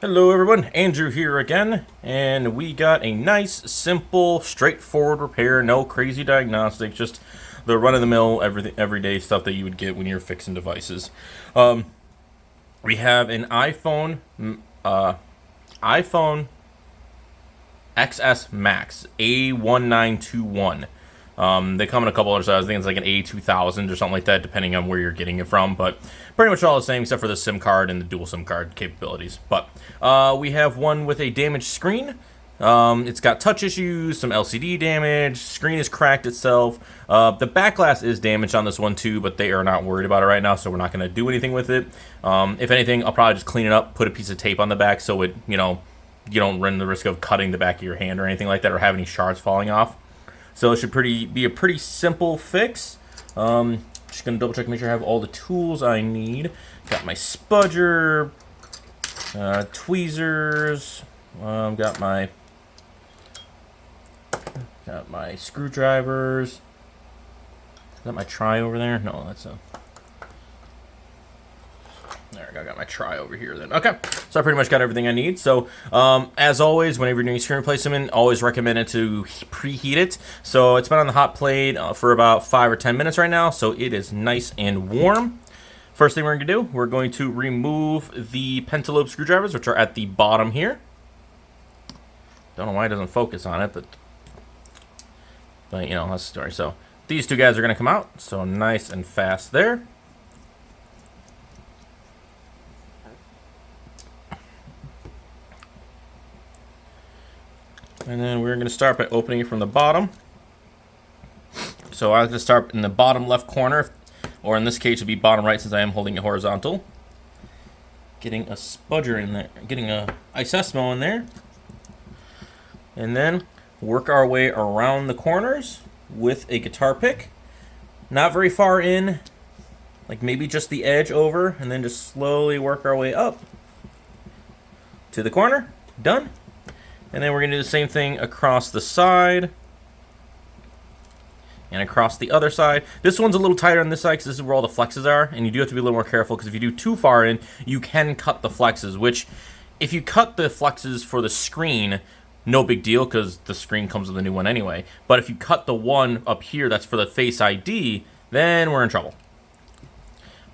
Hello everyone, Andrew here again, and we got a nice, simple, straightforward repair, no crazy diagnostics, just the run-of-the-mill, everyday stuff that you would get when you're fixing devices. We have an iPhone XS Max A1921. They come in a couple other sizes. I think it's like an A2000 or something like that, depending on where you're getting it from. But pretty much all the same, except for the SIM card and the dual SIM card capabilities. But we have one with a damaged screen. It's got touch issues, some LCD damage. Screen is cracked itself. The back glass is damaged on this one too, but they are not worried about it right now, so we're not going to do anything with it. If anything, I'll probably just clean it up, put a piece of tape on the back, so it, you don't run the risk of cutting the back of your hand or anything like that, or have any shards falling off. So it should be a pretty simple fix. Just gonna double check, make sure I have all the tools I need. Got my spudger, tweezers. Got my screwdrivers. Is that my try over there? No, that's a. There, I got my try over here then. Okay, so I pretty much got everything I need. So, as always, whenever you're doing screen replacement, always recommend it to preheat it. So it's been on the hot plate for about 5 or 10 minutes right now, so it is nice and warm. First thing we're going to do, we're going to remove the pentalobe screwdrivers, which are at the bottom here. Don't know why it doesn't focus on it, but you know, that's the story. So these two guys are going to come out, so nice and fast there. And then we're going to start by opening it from the bottom. So I like to start in the bottom left corner, or in this case it would be bottom right since I am holding it horizontal. Getting a spudger in there, getting a Isesmo in there. And then work our way around the corners with a guitar pick. Not very far in, like maybe just the edge over, and then just slowly work our way up to the corner. Done. And then we're going to do the same thing across the side and across the other side. This one's a little tighter on this side because this is where all the flexes are, and you do have to be a little more careful because if you do too far in, you can cut the flexes, which if you cut the flexes for the screen, no big deal because the screen comes with a new one anyway. But if you cut the one up here that's for the Face ID, then we're in trouble.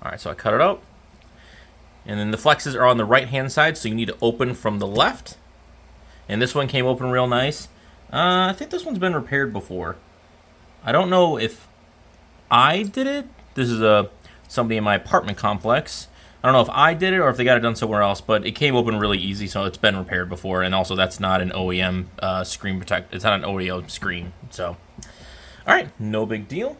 Alright, so I cut it out. And then the flexes are on the right-hand side, so you need to open from the left. And this one came open real nice. I think this one's been repaired before. I don't know if I did it. This is somebody in my apartment complex. I don't know if I did it or if they got it done somewhere else, but it came open really easy, so it's been repaired before. And also, that's not an OEM screen protect. It's not an OEM screen. So, all right, no big deal.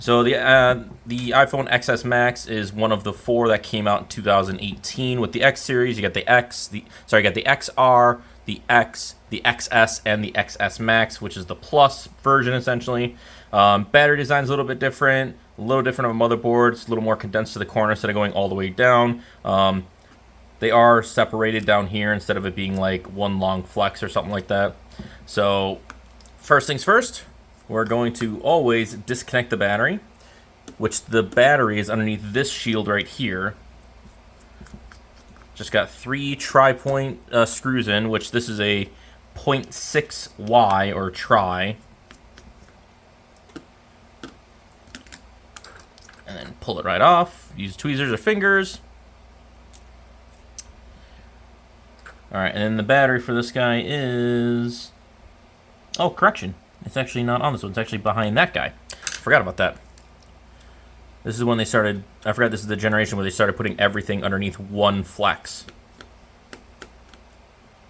So the iPhone XS Max is one of the 4 that came out in 2018 with the X series. You got the you got the XR, the X, the XS, and the XS Max, which is the Plus version essentially. Battery design is a little bit different, a little different of a motherboard. It's a little more condensed to the corner instead of going all the way down. They are separated down here instead of it being like one long flex or something like that. So first things first. We're going to always disconnect the battery, which the battery is underneath this shield right here. Just got 3 tri-point screws in, which this is a 0.6Y or tri. And then pull it right off. Use tweezers or fingers. Alright, and then the battery for this guy is... Oh, correction. It's actually not on this one. It's actually behind that guy. Forgot about that. This is when they started... I forgot this is the generation where they started putting everything underneath one flex.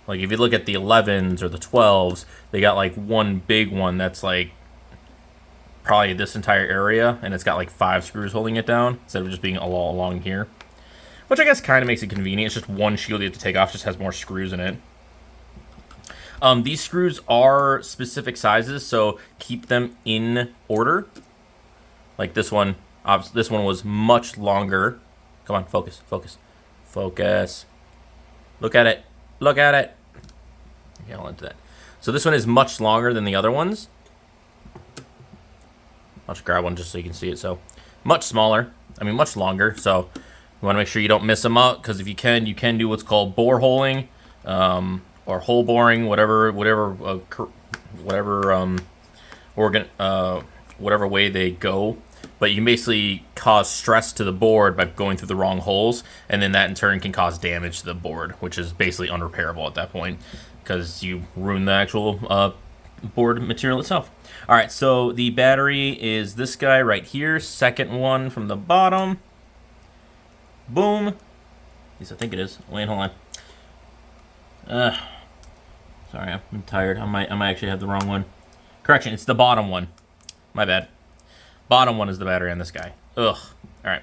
Like, if you look at the 11s or the 12s, they got, like, one big one that's, like, probably this entire area, and it's got, like, 5 screws holding it down, instead of just being all along here. Which I guess kind of makes it convenient. It's just one shield you have to take off, just has more screws in it. These screws are specific sizes, so keep them in order. Like this one was much longer. Come on, focus, focus, focus. Look at it, look at it. Okay, I'll into that. So this one is much longer than the other ones. I'll just grab one just so you can see it. So much smaller, I mean much longer. So You want to make sure you don't miss them up, because if you can do what's called bore holing, or hole boring, whatever way they go. But you can basically cause stress to the board by going through the wrong holes, and then that in turn can cause damage to the board, which is basically unrepairable at that point, because you ruin the actual board material itself. All right, so the battery is this guy right here, second one from the bottom. Boom. At least I think it is. Wait, hold on. Sorry, I'm tired. I might actually have the wrong one. Correction, it's the bottom one. My bad. Bottom one is the battery on this guy. Ugh. All right.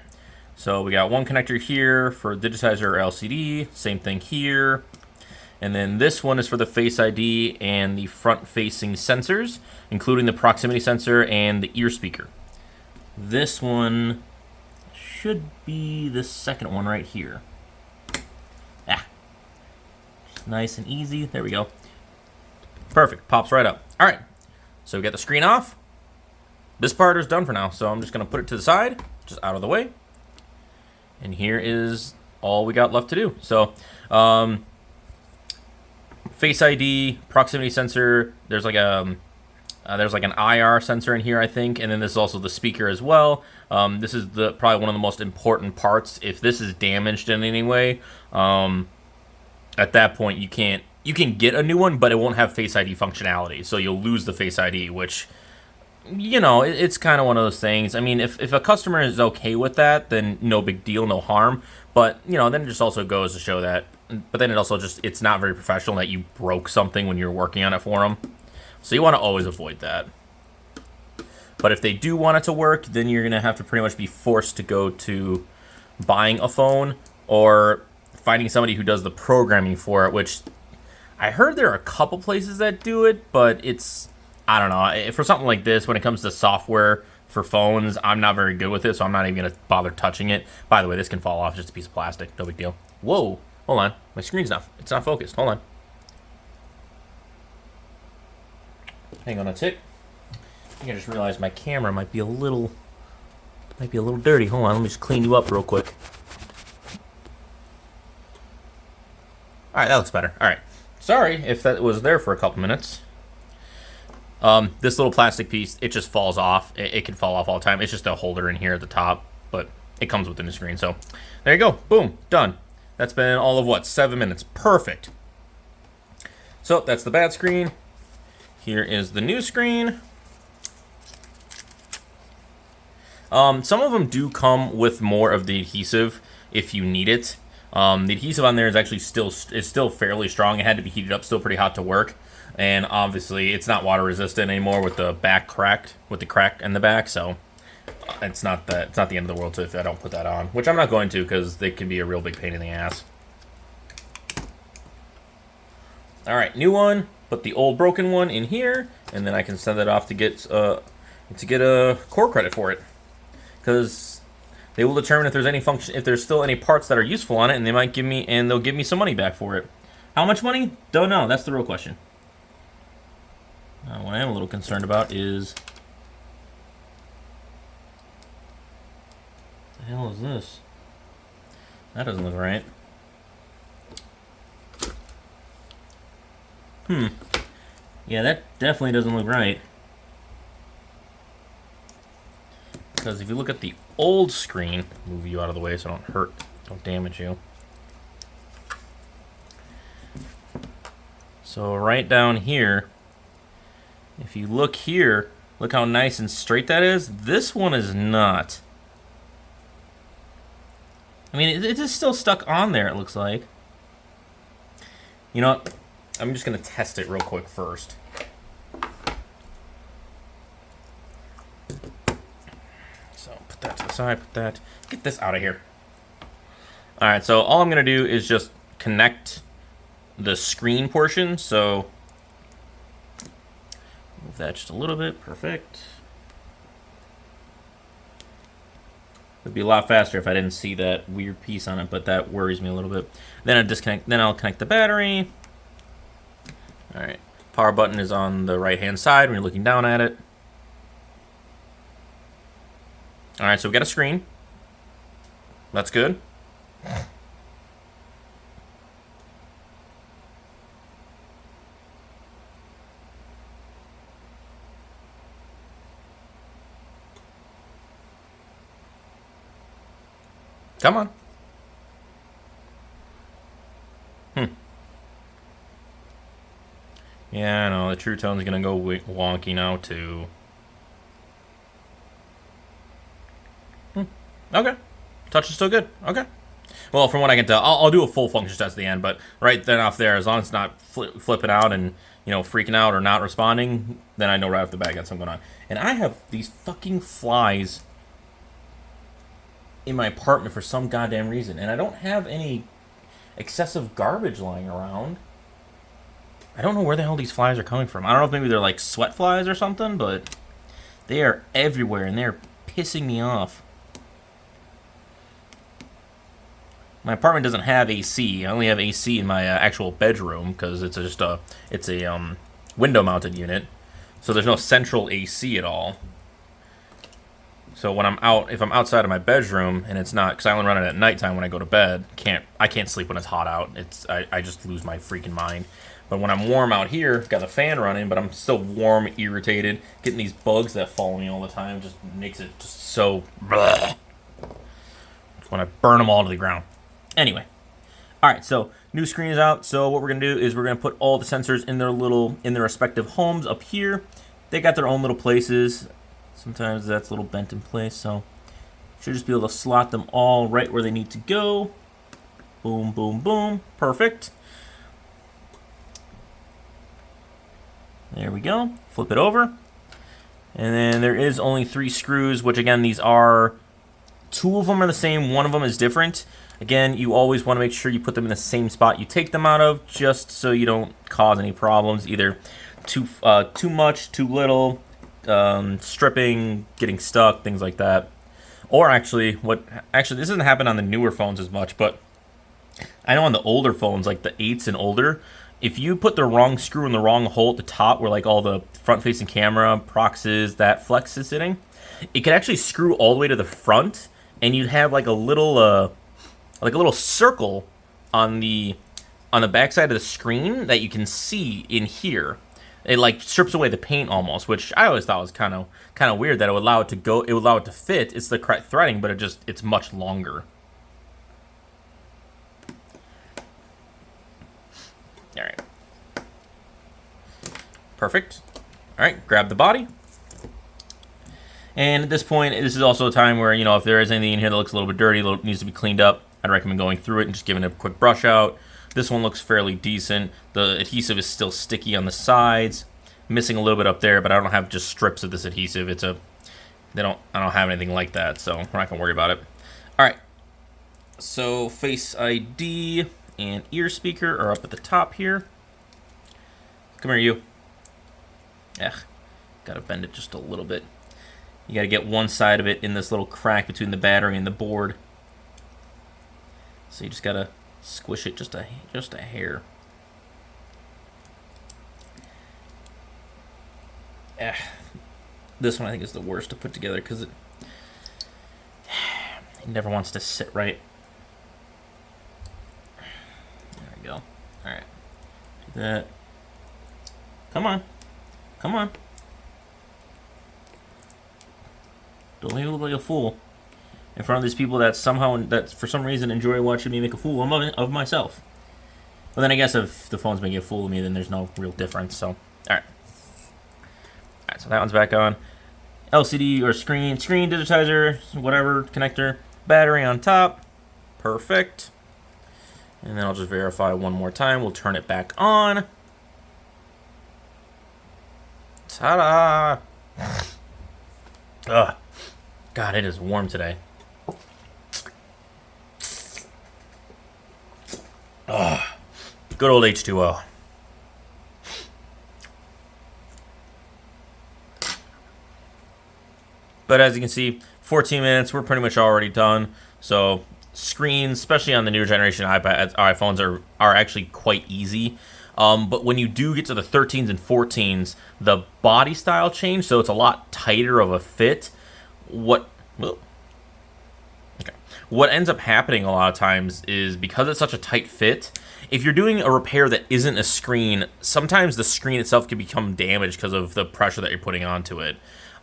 So we got one connector here for digitizer or LCD. Same thing here. And then this one is for the Face ID and the front-facing sensors, including the proximity sensor and the ear speaker. This one should be the second one right here. Just nice and easy. There we go. Perfect. Pops right up. All right. So we got the screen off. This part is done for now, so I'm just going to put it to the side, just out of the way. And here is all we got left to do. So, Face ID, proximity sensor. There's like an IR sensor in here, I think, and then this is also the speaker as well. This is probably one of the most important parts. If this is damaged in any way, at that point you can get a new one, but it won't have Face ID functionality, so you'll lose the Face ID, which, you know, it's kind of one of those things. I mean, if a customer is okay with that, then no big deal, no harm. But, you know, then it just also goes to show that, but then it also just, it's not very professional that you broke something when you're working on it for them. So you want to always avoid that. But if they do want it to work, then you're going to have to pretty much be forced to go to buying a phone or finding somebody who does the programming for it, which I heard there are a couple places that do it, but it's, I don't know. For something like this, when it comes to software for phones, I'm not very good with it, so I'm not even going to bother touching it. By the way, this can fall off. It's just a piece of plastic. No big deal. Whoa. Hold on. My screen's it's not focused. Hold on. Hang on a tick. I think I just realized my camera might be a little dirty. Hold on. Let me just clean you up real quick. All right, that looks better. All right. Sorry if that was there for a couple minutes. This little plastic piece, it just falls off. It can fall off all the time. It's just a holder in here at the top, but it comes within the screen. So there you go. Boom. Done. That's been all of, 7 minutes. Perfect. So that's the bad screen. Here is the new screen. Some of them do come with more of the adhesive if you need it. The adhesive on there is actually still fairly strong. It had to be heated up, still pretty hot to work. And obviously, it's not water resistant anymore with the back cracked, with the crack in the back. So it's not the end of the world if I don't put that on, which I'm not going to because they can be a real big pain in the ass. All right, new one. Put the old broken one in here, and then I can send it off to get a core credit for it, because they will determine if there's any function, if there's still any parts that are useful on it, and they'll give me some money back for it. How much money? Don't know. That's the real question. What I am a little concerned about is, what the hell is this? That doesn't look right. Yeah, that definitely doesn't look right. Because if you look at the old screen, move you out of the way so I don't damage you. So right down here, if you look here, look how nice and straight that is. This one is not. I mean, it is still stuck on there, it looks like. You know what? I'm just going to test it real quick first. So put that to the side, get this out of here. All right, so all I'm going to do is just connect the screen portion. So move that just a little bit. Perfect. It'd be a lot faster if I didn't see that weird piece on it, but that worries me a little bit. Then I'll connect the battery. All right, power button is on the right-hand side when you're looking down at it. All right, so we got a screen. That's good. Come on. Yeah, I know. The True Tone's gonna go wonky now, too. Okay. Touch is still good. Okay. Well, from what I can tell, I'll do a full function test at the end, but right then off there, as long as it's not flipping out and, you know, freaking out or not responding, then I know right off the bat I got something going on. And I have these fucking flies in my apartment for some goddamn reason, and I don't have any excessive garbage lying around. I don't know where the hell these flies are coming from. I don't know if maybe they're like sweat flies or something, but they are everywhere, and they're pissing me off. My apartment doesn't have AC. I only have AC in my actual bedroom because it's just a window-mounted unit, so there's no central AC at all. So when I'm out, if I'm outside of my bedroom and it's not, because I only run it at nighttime when I go to bed, I can't sleep when it's hot out. I just lose my freaking mind. But when I'm warm out here, got the fan running, but I'm still warm, irritated, getting these bugs that follow me all the time just makes it just so. Bleh. When I burn them all to the ground. Anyway, all right. So new screen is out. So what we're gonna do is we're gonna put all the sensors in their respective homes up here. They got their own little places. Sometimes that's a little bent in place, so should just be able to slot them all right where they need to go. Boom, boom, boom. Perfect. There we go. Flip it over. And then there is only 3 screws, which again, these are, 2 of them are the same, 1 of them is different. Again, you always want to make sure you put them in the same spot you take them out of, just so you don't cause any problems, either too much, too little, stripping, getting stuck, things like that. Or actually, this doesn't happen on the newer phones as much, but I know on the older phones, like the 8s and older, if you put the wrong screw in the wrong hole at the top where like all the front-facing camera, proxes, that flex is sitting, it could actually screw all the way to the front, and you'd have like a little circle on the backside of the screen that you can see in here. It like strips away the paint almost, which I always thought was kind of weird that it would allow it to go. It would allow it to fit. It's the correct threading, but it's much longer. All right. Perfect. All right, grab the body. And at this point, this is also a time where, you know, if there is anything in here that looks a little bit dirty, needs to be cleaned up, I'd recommend going through it and just giving it a quick brush out. This one looks fairly decent. The adhesive is still sticky on the sides. Missing a little bit up there, but I don't have just strips of this adhesive. I don't have anything like that, so we're not gonna worry about it. All right. So Face ID and ear speaker are up at the top here. Come here, you. Gotta bend it just a little bit. You gotta get one side of it in this little crack between the battery and the board. So you just gotta squish it just a hair. This one I think is the worst to put together because it never wants to sit right. There we go. All right. Do that. Come on. Come on. Don't make me look like a fool in front of these people that for some reason enjoy watching me make a fool of myself. But then I guess if the phone's making a fool of me, then there's no real difference. So, all right. So that one's back on. LCD or screen digitizer, whatever, connector, battery on top. Perfect. And then I'll just verify one more time. We'll turn it back on. Ta-da! Ugh. God, it is warm today. Ugh. Good old H2O. But as you can see, 14 minutes, we're pretty much already done. So screens, especially on the newer generation iPhones, are actually quite easy. But when you do get to the 13s and 14s, the body style change, so it's a lot tighter of a fit. What what ends up happening a lot of times is because it's such a tight fit, if you're doing a repair that isn't a screen, sometimes the screen itself can become damaged because of the pressure that you're putting onto it.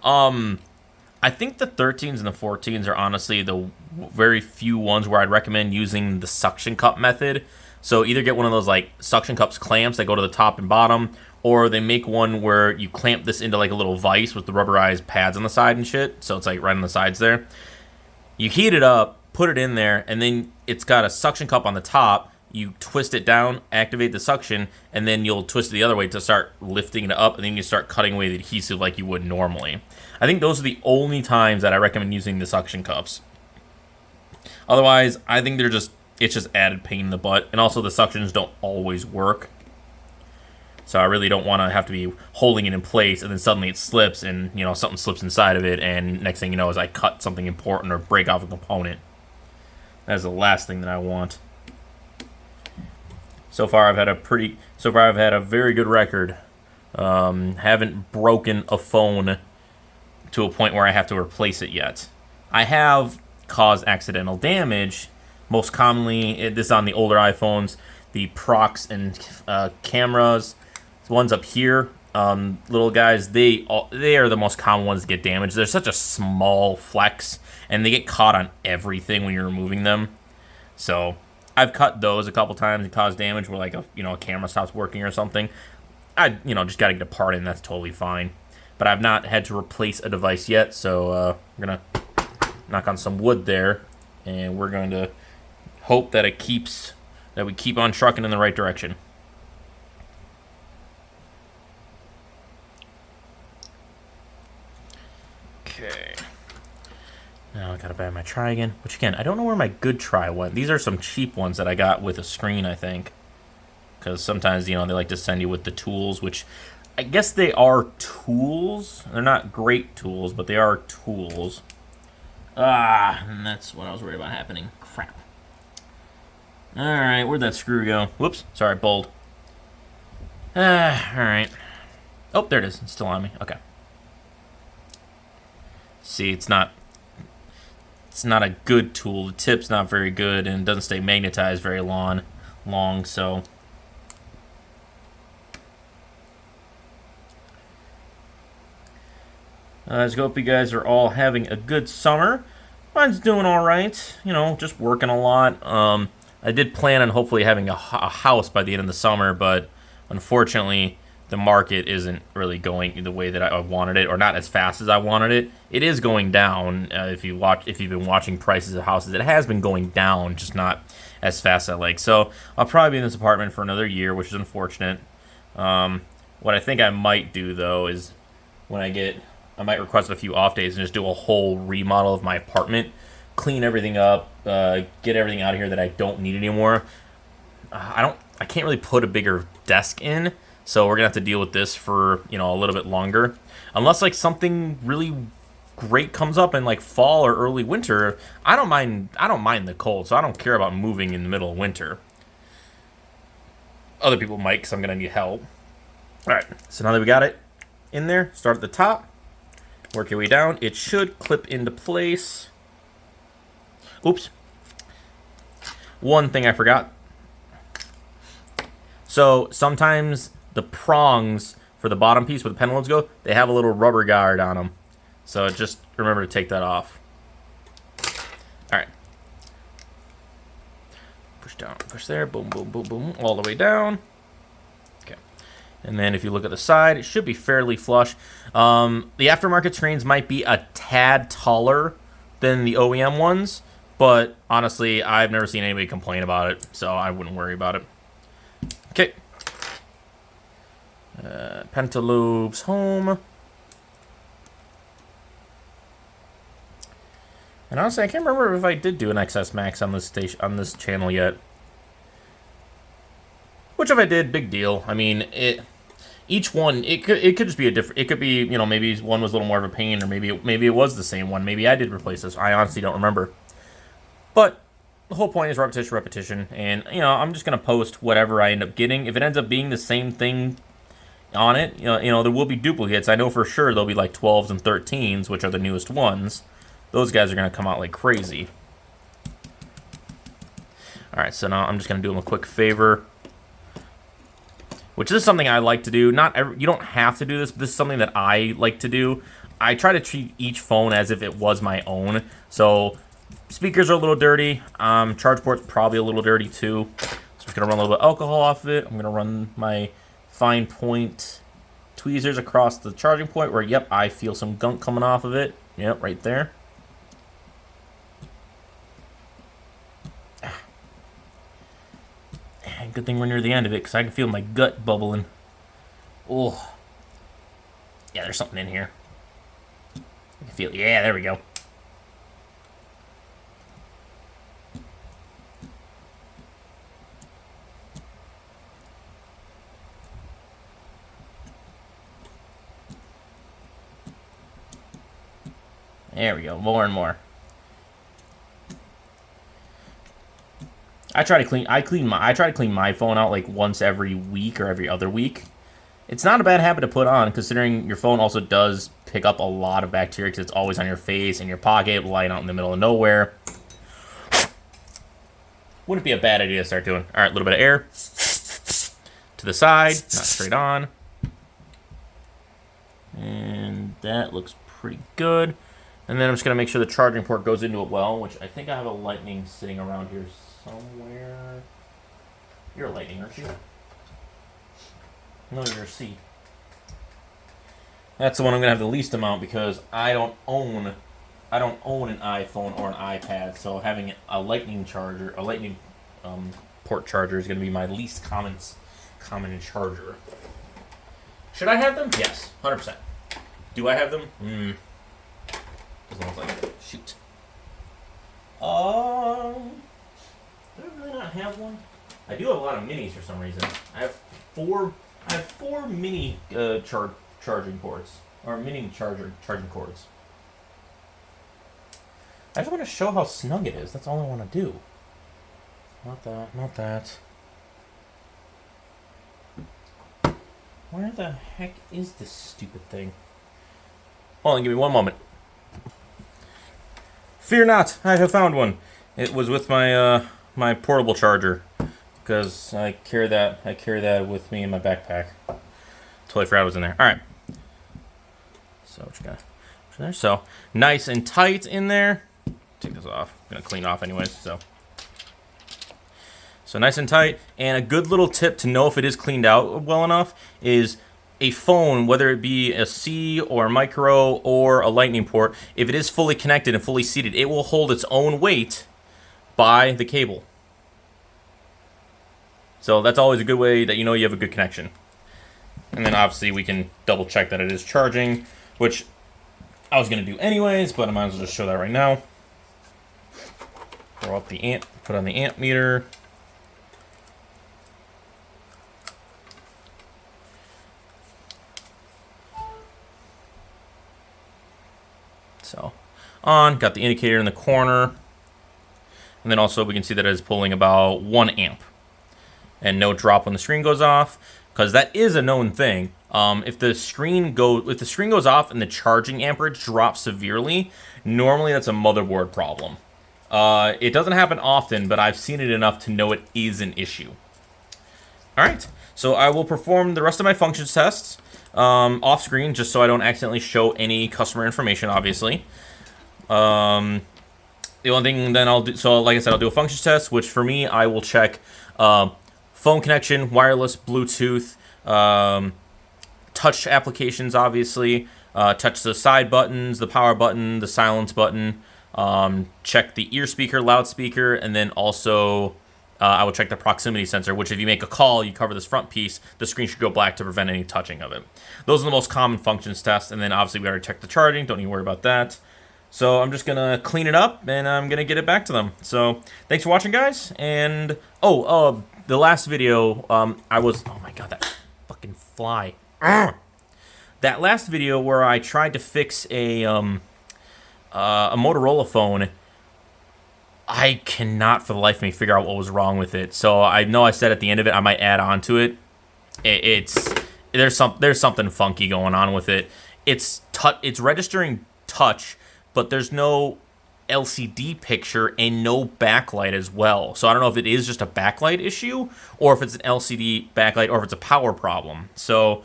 I think the 13s and the 14s are honestly the very few ones where I'd recommend using the suction cup method. So either get one of those like suction cups clamps that go to the top and bottom, or they make one where you clamp this into like a little vise with the rubberized pads on the side and shit. So it's like right on the sides there. You heat it up, put it in there, and then it's got a suction cup on the top. You twist it down, activate the suction, and then you'll twist it the other way to start lifting it up, and then you start cutting away the adhesive like you would normally. I think those are the only times that I recommend using the suction cups. Otherwise, I think it's just added pain in the butt, and also the suctions don't always work. So I really don't want to have to be holding it in place, and then suddenly it slips, and something slips inside of it, and next thing you know is I cut something important or break off a component. That is the last thing that I want. So far, I've had a very good record. Haven't broken a phone to a point where I have to replace it yet. I have caused accidental damage. Most commonly, this is on the older iPhones, the procs and cameras. The ones up here, little guys, they are the most common ones to get damaged. They're such a small flex, and they get caught on everything when you're removing them. So I've cut those a couple times and caused damage where like a camera stops working or something. I just got to get a part in. That's totally fine. But I've not had to replace a device yet, so I'm gonna knock on some wood there, and we're going to hope that we keep on trucking in the right direction. Okay. Now I gotta buy my try again, which again, I don't know where my good try went. These are some cheap ones that I got with a screen, I think. Because sometimes, they like to send you with the tools, which I guess they are tools. They're not great tools, but they are tools. And that's what I was worried about happening. Crap. Alright, where'd that screw go? Whoops, sorry, bold. Alright. Oh, there it is. It's still on me. Okay. See, it's not a good tool. The tip's not very good, and it doesn't stay magnetized very long, so I just hope you guys are all having a good summer. Mine's doing all right. Just working a lot. I did plan on hopefully having a house by the end of the summer, but unfortunately, the market isn't really going the way that I wanted it, or not as fast as I wanted it. It is going down. If you've been watching prices of houses, it has been going down, just not as fast as I like. So I'll probably be in this apartment for another year, which is unfortunate. What I think I might do though is I might request a few off days and just do a whole remodel of my apartment, clean everything up, get everything out of here that I don't need anymore. I can't really put a bigger desk in, so we're gonna have to deal with this for a little bit longer, unless like something really great comes up in like fall or early winter. I don't mind the cold, so I don't care about moving in the middle of winter. Other people might, because I'm gonna need help. All right, so now that we got it in there, start at the top. Work your way down. It should clip into place. Oops. One thing I forgot. So sometimes the prongs for the bottom piece where the pendulums go, they have a little rubber guard on them. So just remember to take that off. All right. Push down, push there. Boom, boom, boom, boom. All the way down. Okay. And then if you look at the side, it should be fairly flush. The aftermarket screens might be a tad taller than the OEM ones, but honestly, I've never seen anybody complain about it, so I wouldn't worry about it. Okay. Pentalobe's home. And honestly, I can't remember if I did do an XS Max on this channel yet. Which, if I did, big deal. I mean, each one, it could just be a different. It could be, maybe one was a little more of a pain, or maybe it was the same one. Maybe I did replace this. I honestly don't remember. But the whole point is repetition, and I'm just gonna post whatever I end up getting. If it ends up being the same thing on it, there will be duplicates. I know for sure there'll be like 12s and 13s, which are the newest ones. Those guys are gonna come out like crazy. All right, so now I'm just gonna do him a quick favor, which is something I like to do. You don't have to do this, but this is something that I like to do. I try to treat each phone as if it was my own. So speakers are a little dirty. Charge port's probably a little dirty too. So I'm just gonna run a little bit of alcohol off of it. I'm gonna run my fine point tweezers across the charging point where, yep, I feel some gunk coming off of it. Yep, right there. And good thing we're near the end of it, because I can feel my gut bubbling. Oh. Yeah, there's something in here. I can feel, yeah, there we go. There we go, more and more. I try to clean my phone out like once every week or every other week. It's not a bad habit to put on, considering your phone also does pick up a lot of bacteria because it's always on your face, in your pocket, lying out in the middle of nowhere. Wouldn't be a bad idea to start doing. All right, a little bit of air to the side, not straight on. And that looks pretty good. And then I'm just going to make sure the charging port goes into it well, which I think I have a lightning sitting around here somewhere. You're a lightning, aren't you? No, you're a C. That's the one I'm going to have the least amount because I don't own an iPhone or an iPad, so having a lightning charger, a lightning port charger is going to be my least common charger. Should I have them? Yes, 100%. Do I have them? Doesn't look like it. Shoot. Do I really not have one? I do have a lot of minis for some reason. I have four mini charging ports, or mini charging cords. I just want to show how snug it is. That's all I want to do. Not that. Not that. Where the heck is this stupid thing? Hold on, give me one moment. Fear not, I have found one. It was with my my portable charger, because I carry that with me in my backpack. Totally forgot it was in there. All right. So what you got? There. So nice and tight in there. Take this off. I'm gonna clean off anyways. So nice and tight. And a good little tip to know if it is cleaned out well enough is a phone, whether it be a C or a micro or a lightning port, if it is fully connected and fully seated, it will hold its own weight by the cable. So that's always a good way that you know you have a good connection. And then obviously we can double check that it is charging, which I was going to do anyways, but I might as well just show that right now. Throw up the amp, put on the amp meter. So on, got the indicator in the corner. And then also we can see that it is pulling about 1 amp. And no drop when the screen goes off, because that is a known thing. If the screen goes off and the charging amperage drops severely, normally that's a motherboard problem. It doesn't happen often, but I've seen it enough to know it is an issue. All right, so I will perform the rest of my functions tests off screen, just so I don't accidentally show any customer information, obviously. The only thing then I'll do, so like I said, I'll do a functions test, which for me, I will check phone connection, wireless, Bluetooth, touch applications, obviously, touch the side buttons, the power button, the silence button, check the ear speaker, loudspeaker, and then also I will check the proximity sensor, which if you make a call, you cover this front piece, the screen should go black to prevent any touching of it. Those are the most common functions tests, and then obviously we already checked the charging, don't need to worry about that. So I'm just going to clean it up, and I'm going to get it back to them. So thanks for watching, guys, and the last video, oh my god, that fucking fly. That last video where I tried to fix a Motorola phone, I cannot for the life of me figure out what was wrong with it. So I know I said at the end of it I might add on to it. There's something funky going on with it. It's registering touch, but there's no LCD picture and no backlight as well. So I don't know if it is just a backlight issue or if it's an LCD backlight or if it's a power problem. So,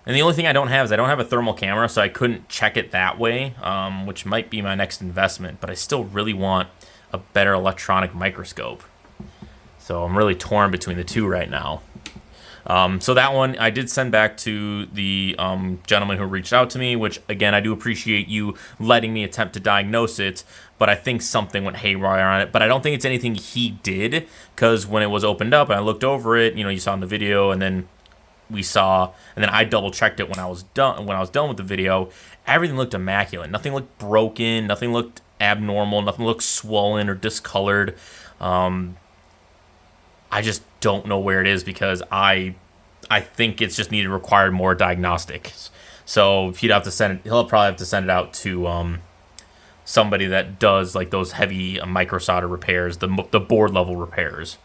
and the only thing I don't have is I don't have a thermal camera, so I couldn't check it that way, which might be my next investment. But I still really want a better electronic microscope. So I'm really torn between the two right now. So that one I did send back to the gentleman who reached out to me, which, again, I do appreciate you letting me attempt to diagnose it, but I think something went haywire on it. But I don't think it's anything he did, because when it was opened up and I looked over it, you know, you saw in the video, and then I double-checked it when I was done with the video, everything looked immaculate. Nothing looked broken, nothing looked abnormal, nothing looked swollen or discolored. I just don't know where it is, because I think it's just required more diagnostics. So he'll probably have to send it out to somebody that does like those heavy micro solder repairs, the board level repairs.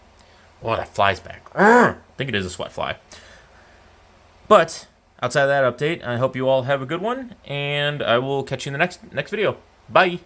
Oh, that fly's back. I think it is a sweat fly. But outside of that update, I hope you all have a good one, and I will catch you in the next video. Bye.